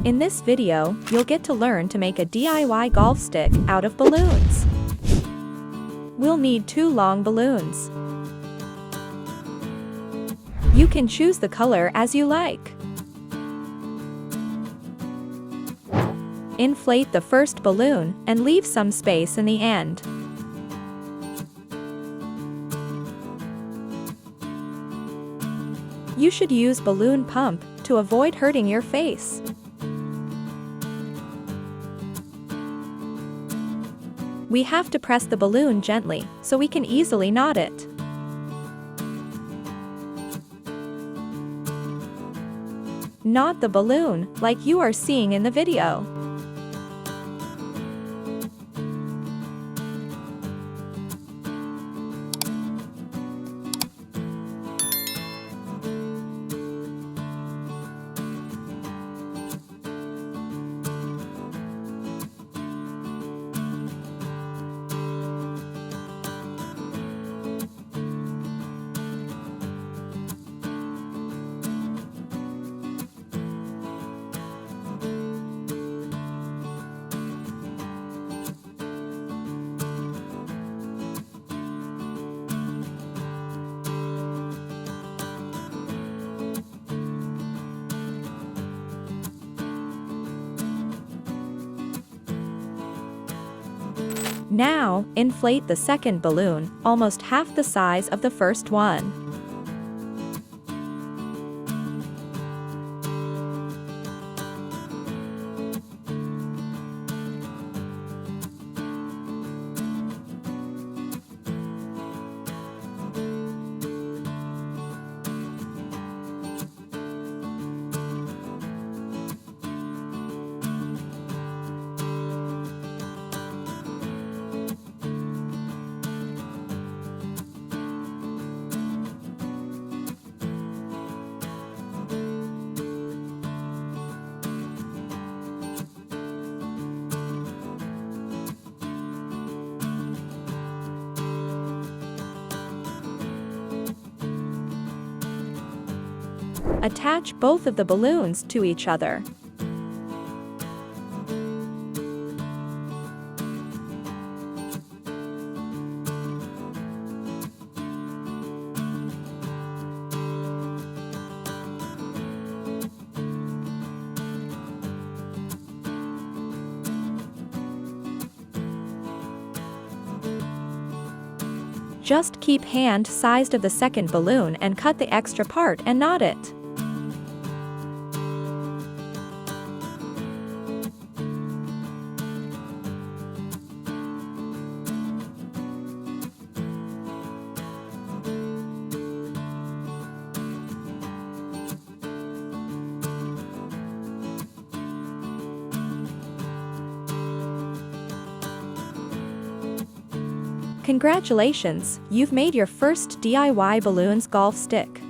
In this video, you'll get to learn to make a DIY golf stick out of balloons. We'll need 2 long balloons. You can choose the color as you like. Inflate the first balloon and leave some space in the end. You should use balloon pump to avoid hurting your face. We have to press the balloon gently so we can easily knot it. Knot the balloon like you are seeing in the video. Now, inflate the second balloon, almost half the size of the first one. Attach both of the balloons to each other. Just keep hand-sized of the second balloon and cut the extra part and knot it. Congratulations, you've made your first DIY balloons golf stick.